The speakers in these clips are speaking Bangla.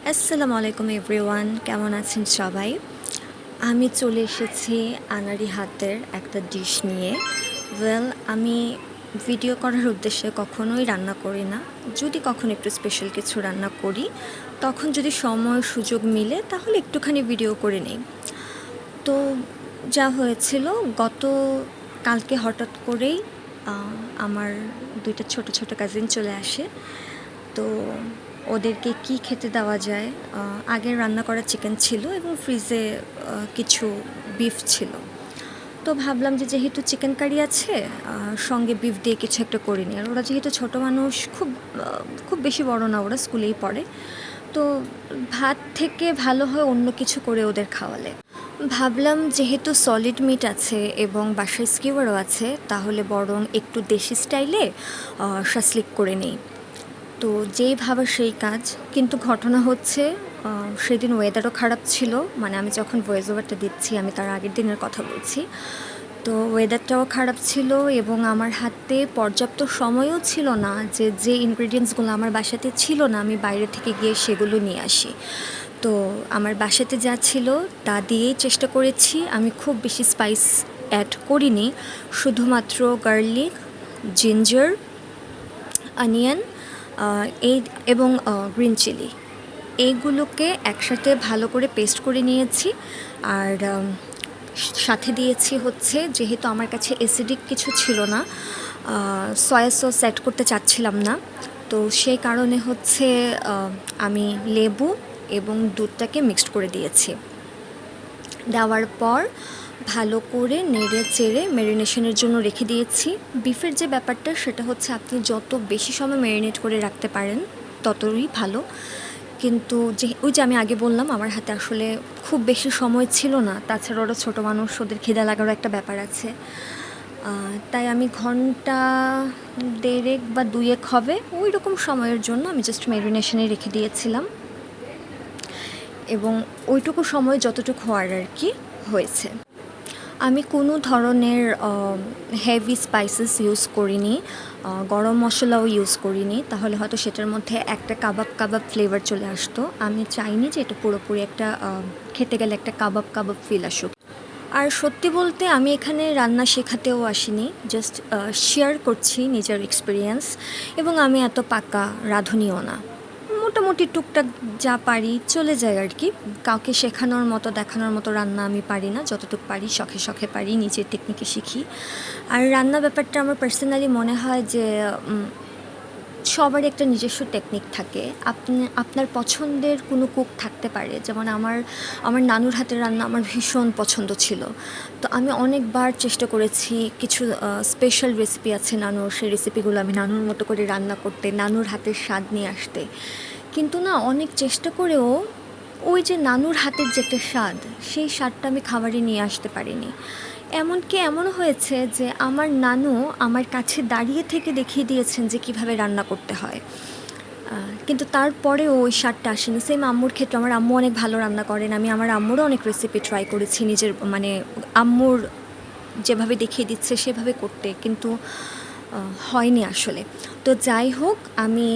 আসসালামু আলাইকুম এভরিওয়ান, কেমন আছেন সবাই? আমি চলে এসেছি আনাড়ি হাতের একটা ডিশ নিয়ে। আমি ভিডিও করার উদ্দেশ্যে কখনোই রান্না করি না। যদি কখনো একটু স্পেশাল কিছু রান্না করি, তখন যদি সময় সুযোগ মিলে তাহলে একটুখানি ভিডিও করে নিই। তো যা হয়েছিল, গত কালকে হঠাৎ করেই আমার ২টা ছোট ছোট কাজিন চলে আসে। তো ওদেরকে কি খেতে দেওয়া যায়, আগের রান্না করা চিকেন ছিল এবং ফ্রিজে কিছু বিফ ছিল। তো ভাবলাম যে যেহেতু চিকেন কারি আছে, সঙ্গে বিফ দিয়ে কিছু একটা করে নিই। আর ওরা যেহেতু ছোটো মানুষ, খুব বেশি বড় না, ওরা স্কুলেই পড়ে। তো ভাত থেকে ভালো হয় অন্য কিছু করে ওদের খাওয়ালে। ভাবলাম যেহেতু সলিড মিট আছে এবং বাসায় স্কিওয়ারও আছে, তাহলে বরং একটু দেশি স্টাইলে শাসলিক করে নেই। তো যেই ভাবা সেই কাজ। কিন্তু ঘটনা হচ্ছে, সেদিন ওয়েদারও খারাপ ছিল। মানে আমি যখন ভয়েস ওভারটা দিচ্ছি, আমি তার আগের দিনের কথা বলছি। তো ওয়েদারটাও খারাপ ছিল এবং আমার হাতে পর্যাপ্ত সময়ও ছিল না যে ইনগ্রিডিয়েন্টসগুলো আমার বাসাতে ছিল না আমি বাইরে থেকে গিয়ে সেগুলো নিয়ে আসি। তো আমার বাসাতে যা ছিল তা দিয়েই চেষ্টা করেছি। আমি খুব বেশি স্পাইস অ্যাড করিনি, শুধুমাত্র গার্লিক, জিঞ্জার, অনিয়ন এই এবং গ্রিন চিলি, এইগুলোকে একসাথে ভালো করে পেস্ট করে নিয়েছি। আর সাথে দিয়েছি হচ্ছে, যেহেতু আমার কাছে অ্যাসিডিক কিছু ছিল না, সয়া সস অ্যাড করতে চাচ্ছিলাম না, তো সেই কারণে হচ্ছে আমি লেবু এবং দুধটাকে মিক্সড করে দিয়েছি। দেওয়ার পর ভালো করে নেড়ে চেড়ে ম্যারিনেশনের জন্য রেখে দিয়েছি। বিফের যে ব্যাপারটা, সেটা হচ্ছে আপনি যত বেশি সময় ম্যারিনেট করে রাখতে পারেন ততই ভালো। কিন্তু ওই যে আমি আগে বললাম, আমার হাতে আসলে খুব বেশি সময় ছিল না। তাছাড়া ওরা ছোটো মানুষ, ওদের খিদে লাগারও একটা ব্যাপার আছে। তাই আমি ঘন্টা ১.৫ বা ২ হবে ওই রকম সময়ের জন্য আমি জাস্ট ম্যারিনেশনে রেখে দিয়েছিলাম, এবং ওইটুকু সময় যতটুকু হওয়ার আর কি হয়েছে। আমি কোনো ধরনের হেভি স্পাইসেস ইউজ করিনি, গরম মশলাও ইউজ করিনি, তাহলে হয়তো সেটার মধ্যে একটা কাবাব কাবাব ফ্লেভার চলে আসতো। আমি চাইনি যে এটা পুরোপুরি একটা খেতে গেলে একটা কাবাব কাবাব ফিল আসুক। আর সত্যি বলতে আমি এখানে রান্না শেখাতেও আসিনি, জাস্ট শেয়ার করছি নিজের এক্সপিরিয়েন্স। এবং আমি এত পাকা রাঁধুনিও না, মোটামুটি টুকটাক যা পারি চলে যায় আর কি। কাউকে শেখানোর মতো, দেখানোর মতো রান্না আমি পারি না। যতটুকু পারি শখে শখে পারি, নিজের টেকনিকে শিখি। আর রান্না ব্যাপারটা আমার পার্সোনালি মনে হয় যে সবারই একটা নিজস্ব টেকনিক থাকে। আপনার পছন্দের কোনো কুক থাকতে পারে। যেমন আমার নানুর হাতের রান্না আমার ভীষণ পছন্দ ছিল। তো আমি অনেকবার চেষ্টা করেছি, কিছু স্পেশাল রেসিপি আছে নানুর, সেই রেসিপিগুলো আমি নানুর মতো করে রান্না করতে, নানুর হাতের স্বাদ নিয়ে আসতে। কিন্তু না, অনেক চেষ্টা করেও ওই যে নানুর হাতের যে একটা স্বাদ, সেই স্বাদটা আমি খাবারে নিয়ে আসতে পারিনি। এমনকি এমনও হয়েছে যে আমার নানু আমার কাছে দাঁড়িয়ে থেকে দেখিয়ে দিয়েছেন যে কীভাবে রান্না করতে হয়, কিন্তু তারপরেও ওই স্বাদটা আসেনি। সেম আম্মুর ক্ষেত্রে, আমার আম্মু অনেক ভালো রান্না করেন। আমি আমার আম্মুরও অনেক রেসিপি ট্রাই করেছি নিজের, মানে আম্মুর যেভাবে দেখিয়ে দিচ্ছে সেভাবে করতে, কিন্তু হয়নি আসলে। তো যাই হোক, আমি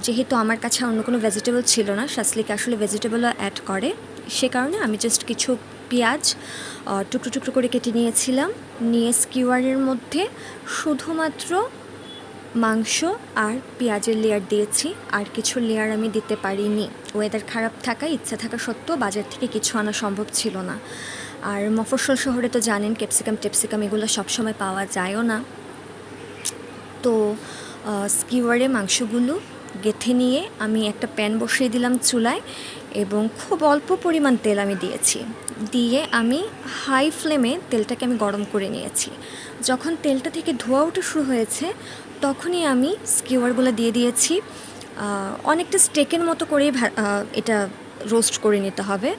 যেহেতু আমার কাছে অন্য কোনো ভেজিটেবল ছিল না, শাসলিকে আসলে ভেজিটেবলও অ্যাড করে, সে কারণে আমি জাস্ট কিছু পেঁয়াজ টুকরো টুকরো করে কেটে নিয়েছিলাম। নিয়ে স্কিওয়ারের মধ্যে শুধুমাত্র মাংস আর পেঁয়াজের লেয়ার দিয়েছি, আর কিছু লেয়ার আমি দিতে পারিনি। ওয়েদার খারাপ থাকায়, ইচ্ছা থাকা সত্ত্বেও বাজার থেকে কিছু আনা সম্ভব ছিল না। আর মফস্বল শহরে তো জানেন, ক্যাপসিকাম এগুলো সবসময় পাওয়া যায়ও না। তো স্কিওয়ারে মাংসগুলো গেঁথে নিয়ে আমি একটা প্যান বসিয়ে দিলাম চুলায়, এবং খুব অল্প পরিমাণ তেল আমি দিয়েছি। দিয়ে আমি হাই ফ্লেমে তেলটাকে আমি গরম করে নিয়েছি। যখন তেলটা থেকে ধোঁয়া ওঠা শুরু হয়েছে, তখনই আমি স্কিওয়ারগুলো দিয়ে দিয়েছি। অনেকটা স্টেকের মতো করেই এটা রোস্ট করে নিতে হবে।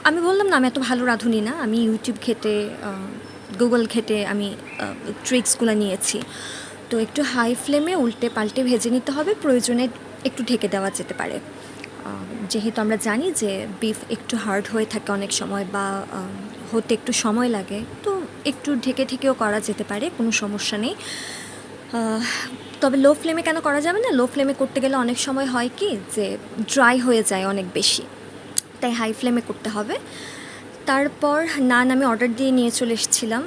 আমি বললাম না, আমি এত ভালো রাঁধুনি না। আমি ইউটিউব ঘেঁটে, গুগল ঘেঁটে আমি ট্রিক্সগুলো নিয়েছি। তো একটু হাই ফ্লেমে উল্টে পাল্টে ভেজে নিতে হবে, প্রয়োজনে একটু ঢেকে দেওয়া যেতে পারে। যেহেতু আমরা জানি যে বিফ একটু হার্ড হয়ে থাকে অনেক সময়, বা হতে একটু সময় লাগে, তো একটু ঢেকে ঢেকেও করা যেতে পারে, কোনো সমস্যা নেই। আহ, তবে লো ফ্লেমে কেন করা যাবে না? লো ফ্লেমে করতে গেলে অনেক সময় হয় কি যে ড্রাই হয়ে যায় অনেক বেশি, তাই হাই ফ্লেমে করতে হবে। তারপর নান আমি অর্ডার দিয়ে নিয়ে চলে এসেছিলাম।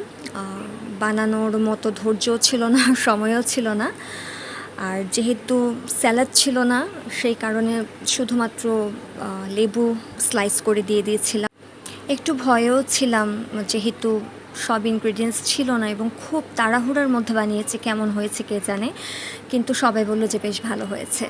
বানানোর মতো ধৈর্যও ছিল না, সময়ও ছিল না। আর যেহেতু স্যালাড ছিল না, সেই কারণে শুধুমাত্র লেবু স্লাইস করে দিয়ে দিয়েছিলাম। একটু ভয়েও ছিলাম, যেহেতু সব ইনগ্রেডিয়েন্টস ছিল না এবং খুব তাড়াহুড়োর মধ্যে বানিয়েছি, কেমন হয়েছে কে জানে। কিন্তু সবাই বলল যে বেশ ভালো হয়েছে।